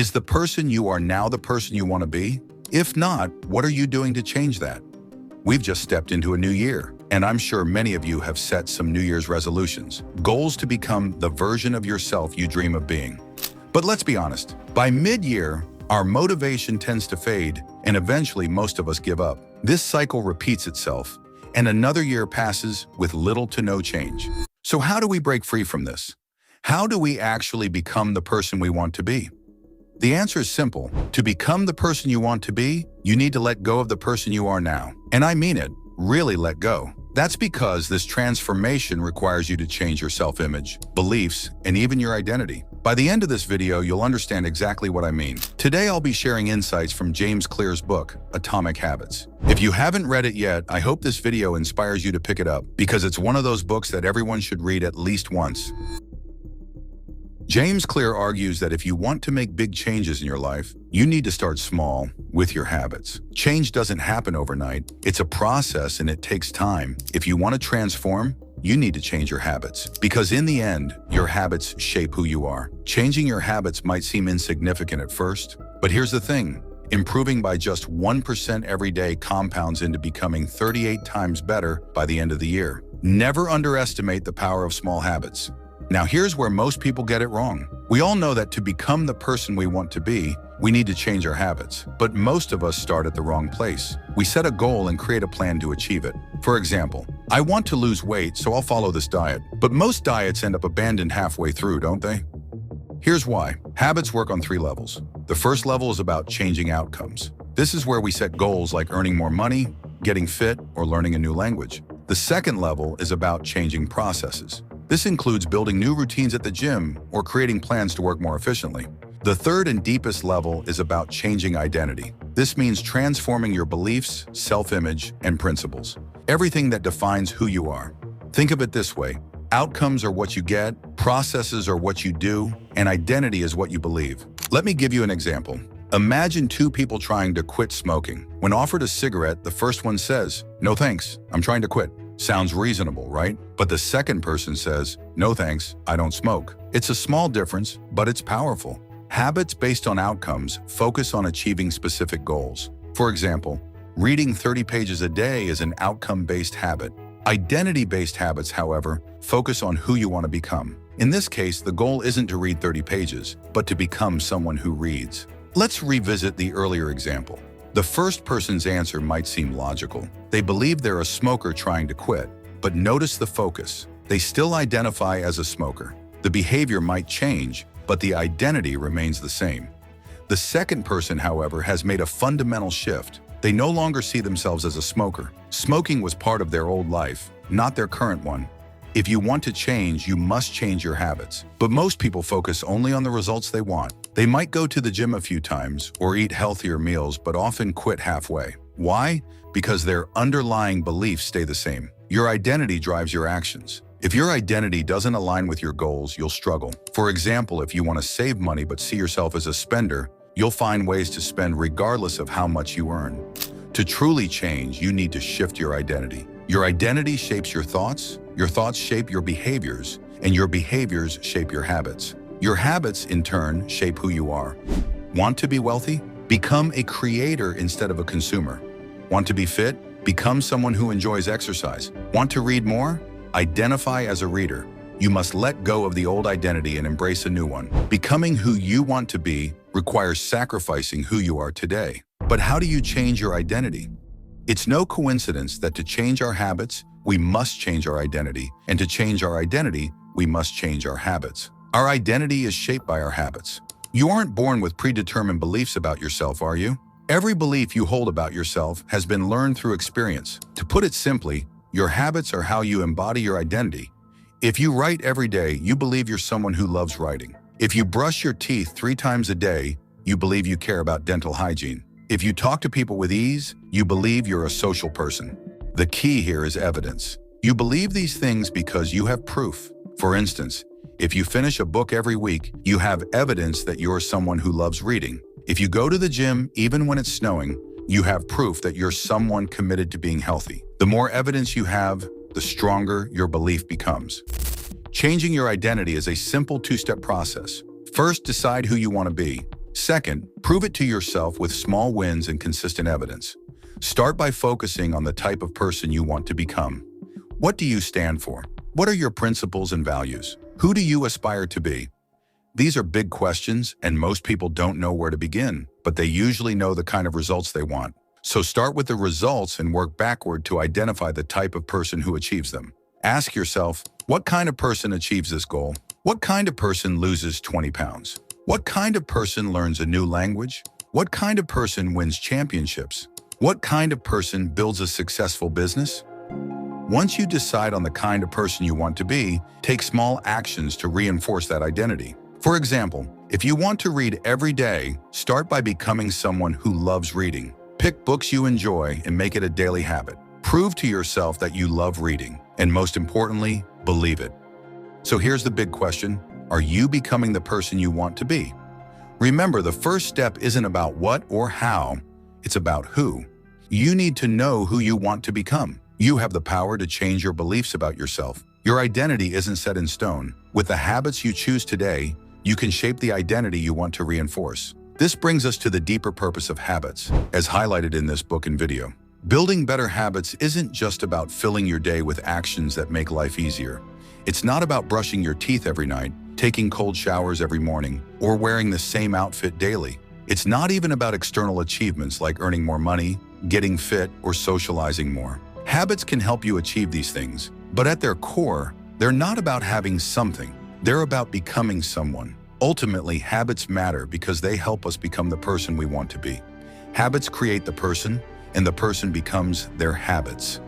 Is the person you are now the person you want to be? If not, what are you doing to change that? We've just stepped into a new year, and I'm sure many of you have set some New Year's resolutions, goals to become the version of yourself you dream of being. But let's be honest, by mid-year, our motivation tends to fade, and eventually most of us give up. This cycle repeats itself, and another year passes with little to no change. So how do we break free from this? How do we actually become the person we want to be? The answer is simple. To become the person you want to be, you need to let go of the person you are now. And I mean it, really let go. That's because this transformation requires you to change your self-image, beliefs, and even your identity. By the end of this video, you'll understand exactly what I mean. Today, I'll be sharing insights from James Clear's book, Atomic Habits. If you haven't read it yet, I hope this video inspires you to pick it up, because it's one of those books that everyone should read at least once. James Clear argues that if you want to make big changes in your life, you need to start small with your habits. Change doesn't happen overnight. It's a process and it takes time. If you want to transform, you need to change your habits, because in the end, your habits shape who you are. Changing your habits might seem insignificant at first, but here's the thing. Improving by just 1% every day compounds into becoming 38 times better by the end of the year. Never underestimate the power of small habits. Now here's where most people get it wrong. We all know that to become the person we want to be, we need to change our habits. But most of us start at the wrong place. We set a goal and create a plan to achieve it. For example, I want to lose weight, so I'll follow this diet. But most diets end up abandoned halfway through, don't they? Here's why. Habits work on 3 levels. The first level is about changing outcomes. This is where we set goals like earning more money, getting fit, or learning a new language. The second level is about changing processes. This includes building new routines at the gym or creating plans to work more efficiently. The third and deepest level is about changing identity. This means transforming your beliefs, self-image, and principles. Everything that defines who you are. Think of it this way. Outcomes are what you get, processes are what you do, and identity is what you believe. Let me give you an example. Imagine 2 people trying to quit smoking. When offered a cigarette, the first one says, "No thanks, I'm trying to quit." Sounds reasonable, right? But the second person says, "No thanks, I don't smoke." It's a small difference, but it's powerful. Habits based on outcomes focus on achieving specific goals. For example, reading 30 pages a day is an outcome-based habit. Identity-based habits, however, focus on who you want to become. In this case, the goal isn't to read 30 pages, but to become someone who reads. Let's revisit the earlier example. The first person's answer might seem logical. They believe they're a smoker trying to quit, but notice the focus. They still identify as a smoker. The behavior might change, but the identity remains the same. The second person, however, has made a fundamental shift. They no longer see themselves as a smoker. Smoking was part of their old life, not their current one. If you want to change, you must change your habits. But most people focus only on the results they want. They might go to the gym a few times or eat healthier meals, but often quit halfway. Why? Because their underlying beliefs stay the same. Your identity drives your actions. If your identity doesn't align with your goals, you'll struggle. For example, if you want to save money but see yourself as a spender, you'll find ways to spend regardless of how much you earn. To truly change, you need to shift your identity. Your identity shapes your thoughts shape your behaviors, and your behaviors shape your habits. Your habits, in turn, shape who you are. Want to be wealthy? Become a creator instead of a consumer. Want to be fit? Become someone who enjoys exercise. Want to read more? Identify as a reader. You must let go of the old identity and embrace a new one. Becoming who you want to be requires sacrificing who you are today. But how do you change your identity? It's no coincidence that to change our habits, we must change our identity. And to change our identity, we must change our habits. Our identity is shaped by our habits. You aren't born with predetermined beliefs about yourself, are you? Every belief you hold about yourself has been learned through experience. To put it simply, your habits are how you embody your identity. If you write every day, you believe you're someone who loves writing. If you brush your teeth 3 times a day, you believe you care about dental hygiene. If you talk to people with ease, you believe you're a social person. The key here is evidence. You believe these things because you have proof. For instance, if you finish a book every week, you have evidence that you're someone who loves reading. If you go to the gym even when it's snowing, you have proof that you're someone committed to being healthy. The more evidence you have, the stronger your belief becomes. Changing your identity is a simple 2-step process. First, decide who you want to be. Second, prove it to yourself with small wins and consistent evidence. Start by focusing on the type of person you want to become. What do you stand for? What are your principles and values? Who do you aspire to be? These are big questions, and most people don't know where to begin, but they usually know the kind of results they want. So start with the results and work backward to identify the type of person who achieves them. Ask yourself, what kind of person achieves this goal? What kind of person loses 20 pounds? What kind of person learns a new language? What kind of person wins championships? What kind of person builds a successful business? Once you decide on the kind of person you want to be, take small actions to reinforce that identity. For example, if you want to read every day, start by becoming someone who loves reading. Pick books you enjoy and make it a daily habit. Prove to yourself that you love reading, and most importantly, believe it. So here's the big question. Are you becoming the person you want to be? Remember, the first step isn't about what or how, it's about who. You need to know who you want to become. You have the power to change your beliefs about yourself. Your identity isn't set in stone. With the habits you choose today, you can shape the identity you want to reinforce. This brings us to the deeper purpose of habits, as highlighted in this book and video. Building better habits isn't just about filling your day with actions that make life easier. It's not about brushing your teeth every night, taking cold showers every morning, or wearing the same outfit daily. It's not even about external achievements like earning more money, getting fit, or socializing more. Habits can help you achieve these things, but at their core, they're not about having something. They're about becoming someone. Ultimately, habits matter because they help us become the person we want to be. Habits create the person, and the person becomes their habits.